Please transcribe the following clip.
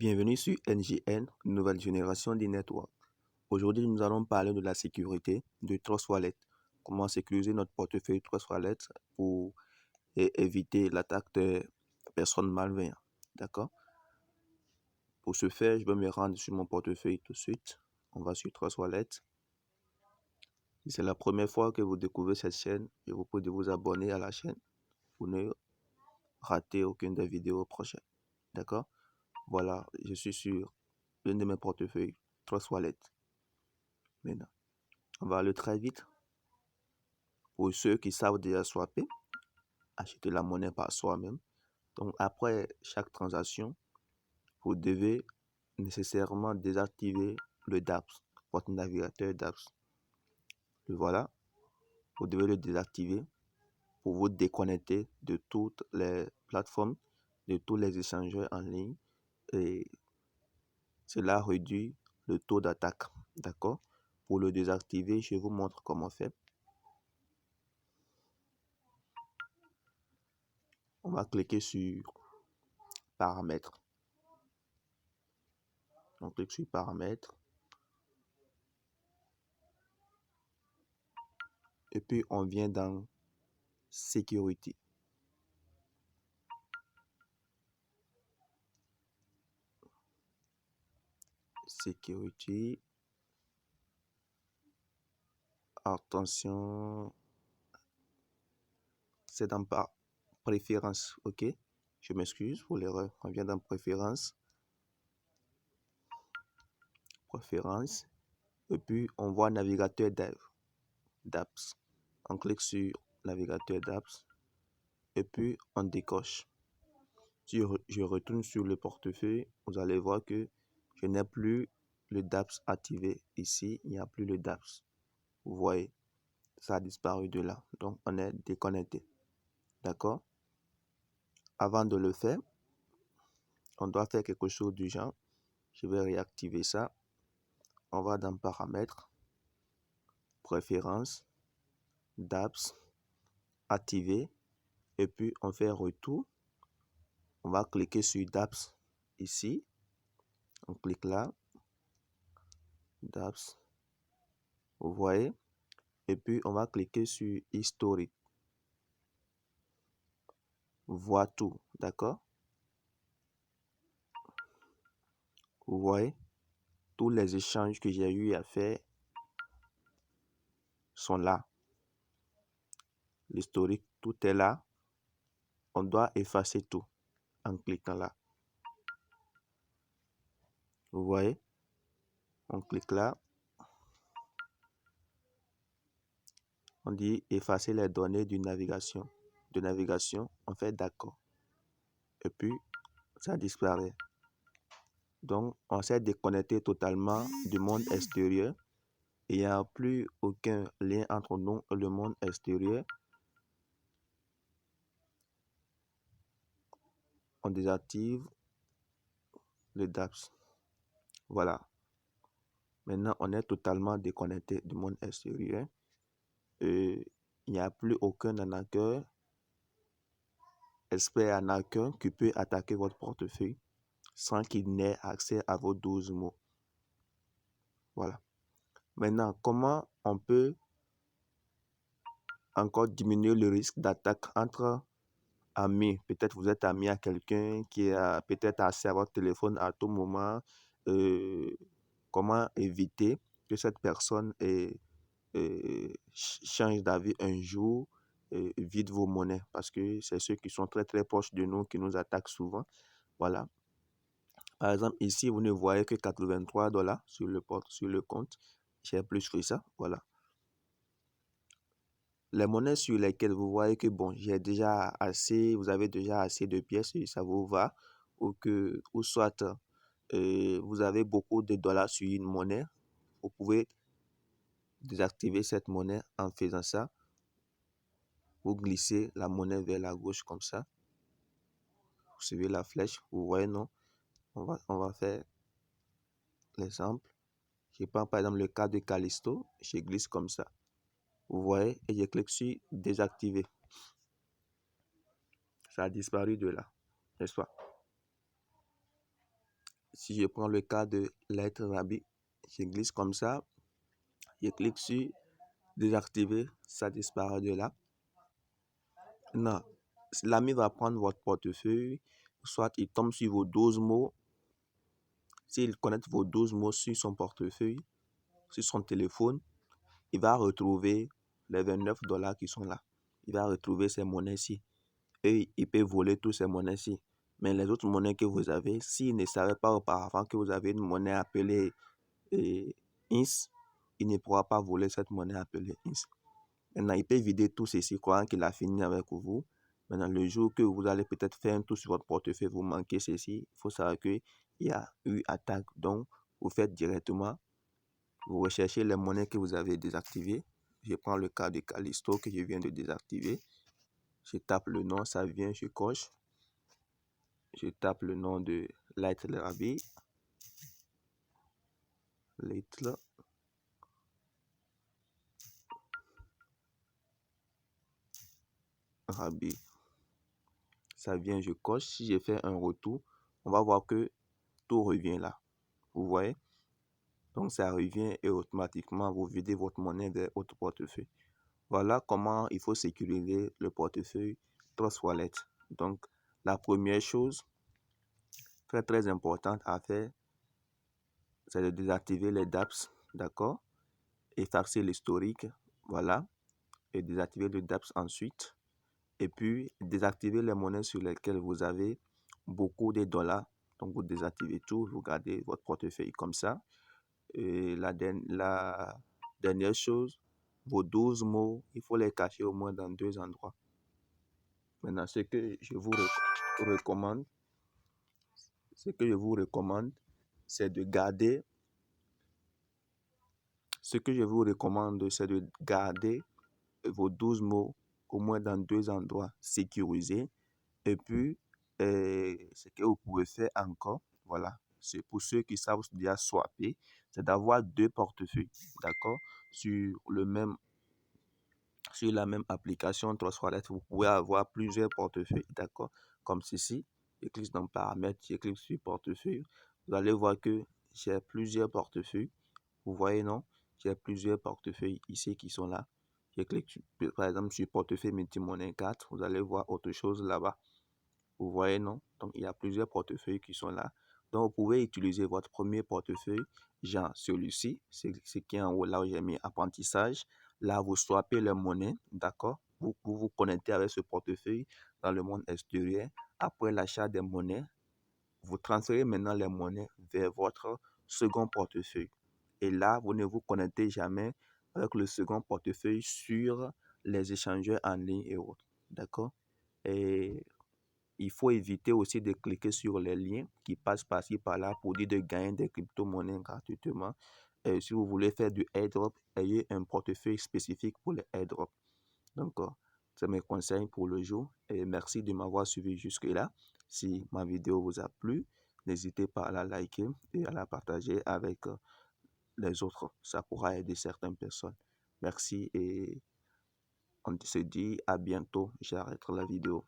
Bienvenue sur NGN, nouvelle génération des networks. Aujourd'hui, nous allons parler de la sécurité de Trust Wallet. Comment sécuriser notre portefeuille Trust Wallet pour éviter l'attaque de personnes malveillantes. D'accord? Pour ce faire, je vais me rendre sur mon portefeuille tout de suite. On va sur Trust Wallet. Si c'est la première fois que vous découvrez cette chaîne, je vous prie de vous abonner à la chaîne pour ne rater aucune des vidéos prochaines. D'accord? Voilà, je suis sur l'un de mes portefeuilles Trust Wallet. Maintenant, on va aller très vite. Pour ceux qui savent déjà swapper, acheter la monnaie par soi-même. Donc, après chaque transaction, vous devez nécessairement désactiver le DApps, votre navigateur DApps. Et voilà, vous devez le désactiver pour vous déconnecter de toutes les plateformes, de tous les échangeurs en ligne. Et cela réduit le taux d'attaque. D'accord? Pour le désactiver, je vous montre comment faire. On va cliquer sur Paramètres. On clique sur Paramètres. Et puis, on vient dans Sécurité. Sécurité. Attention. C'est dans Préférences. OK. Je m'excuse pour l'erreur. On vient dans Préférences. Préférences. Et puis, on voit Navigateur d'apps. On clique sur Navigateur d'apps. Et puis, on décoche. Si je retourne sur le portefeuille, vous allez voir que je n'ai plus le DApps activé. Ici, il n'y a plus le DApps. Vous voyez, ça a disparu de là. Donc, on est déconnecté. D'accord? Avant de le faire, on doit faire quelque chose du genre. Je vais réactiver ça. On va dans Paramètres, Préférences, DApps, Activer. Et puis, on fait Retour. On va cliquer sur DApps ici. On clique là. DApps. Vous voyez? Et puis, on va cliquer sur Historique. Voir tout. D'accord? Vous voyez? Tous les échanges que j'ai eu à faire sont là. L'historique, tout est là. On doit effacer tout en cliquant là. Vous voyez? On clique là. On dit effacer les données de navigation. On fait d'accord. Et puis, ça disparaît. Donc, on s'est déconnecté totalement du monde extérieur. Il n'y a plus aucun lien entre nous et le monde extérieur. On désactive le DApps. Voilà. Maintenant, on est totalement déconnecté du monde extérieur. Il n'y a plus aucun arnaqueur, expert arnaqueur qui peut attaquer votre portefeuille sans qu'il n'ait accès à vos 12 mots. Voilà. Maintenant, comment on peut encore diminuer le risque d'attaque entre amis? Peut-être vous êtes ami à quelqu'un qui a peut-être accès à votre téléphone à tout moment. Comment éviter que cette personne change d'avis un jour, vide vos monnaies, parce que c'est ceux qui sont très très proches de nous qui nous attaquent souvent. Voilà. Par exemple, ici, vous ne voyez que 83 $ sur le compte. J'ai plus que ça. Voilà. Les monnaies sur lesquelles vous voyez que bon, vous avez déjà assez de pièces et ça vous va, ou soit vous avez beaucoup de dollars sur une monnaie, vous pouvez désactiver cette monnaie en faisant ça. Vous glissez la monnaie vers la gauche comme ça. Vous suivez la flèche. Vous voyez, non? On va faire l'exemple. Je prends par exemple le cas de Callisto. Je glisse comme ça. Vous voyez? Et je clique sur désactiver. Ça a disparu de là. N'est-ce pas? si je prends le cas de lettre Rabi, je glisse comme ça, je clique sur désactiver, ça disparaît de là. Non, l'ami va prendre votre portefeuille, soit il tombe sur vos 12 mots. S'il connaît vos 12 mots sur son portefeuille, sur son téléphone, il va retrouver les 29 dollars qui sont là. Il va retrouver ces monnaies-ci. Et il peut voler toutes ces monnaies-ci. Mais les autres monnaies que vous avez, s'il ne savait pas auparavant que vous avez une monnaie appelée INS, il ne pourra pas voler cette monnaie appelée INS. Maintenant, il peut vider tout ceci, croyant qu'il a fini avec vous. Maintenant, le jour que vous allez peut-être faire un tour sur votre portefeuille, vous manquez ceci, il faut savoir qu'il y a eu attaque. Donc, vous faites directement, vous recherchez les monnaies que vous avez désactivées. Je prends le cas de Callisto que je viens de désactiver. Je tape le nom, ça vient, je coche. Je tape le nom de Light Rabi. Light Rabi. Ça vient, je coche. Si j'ai fait un retour, on va voir que tout revient là. Vous voyez? Donc ça revient et automatiquement vous videz votre monnaie vers votre portefeuille. Voilà comment il faut sécuriser le portefeuille Trust Wallet. Donc la première chose très importante à faire, c'est de désactiver les dApps, d'accord? Effacer l'historique, voilà. Et désactiver le dApps ensuite. Et puis désactiver les monnaies sur lesquelles vous avez beaucoup de dollars. Donc vous désactivez tout, vous gardez votre portefeuille comme ça. Et la dernière chose, vos 12 mots, il faut les cacher au moins dans 2 endroits. Maintenant, ce que je vous recommande, c'est de garder, vos 12 mots au moins dans 2 endroits sécurisés. Et puis, ce que vous pouvez faire encore, voilà, c'est pour ceux qui savent déjà swapper, c'est d'avoir 2 portefeuilles, d'accord, sur la même application Trust Wallet. Vous pouvez avoir plusieurs portefeuilles, d'accord, comme ceci. Je clique dans paramètres, je clique sur portefeuille. Vous allez voir que j'ai plusieurs portefeuilles. Vous voyez, non? J'ai plusieurs portefeuilles ici qui sont là. Je clique par exemple sur portefeuille multi-monnaie 4. Vous allez voir autre chose là-bas. Vous voyez, non? Donc, il y a plusieurs portefeuilles qui sont là. Donc, vous pouvez utiliser votre premier portefeuille, genre celui-ci, c'est ce qui est en haut, là où j'ai mis apprentissage. Là, vous swappez les monnaies, d'accord? Vous connectez avec ce portefeuille dans le monde extérieur. Après l'achat des monnaies, vous transférez maintenant les monnaies vers votre second portefeuille. Et là, vous ne vous connectez jamais avec le second portefeuille sur les échangeurs en ligne et autres, d'accord? Et il faut éviter aussi de cliquer sur les liens qui passent par-ci par-là pour dire de gagner des crypto-monnaies gratuitement. Et si vous voulez faire du airdrop, ayez un portefeuille spécifique pour les airdrops. Donc, c'est mes conseils pour le jour. Et merci de m'avoir suivi jusque-là. Si ma vidéo vous a plu, n'hésitez pas à la liker et à la partager avec les autres. Ça pourra aider certaines personnes. Merci et on se dit à bientôt. J'arrête la vidéo.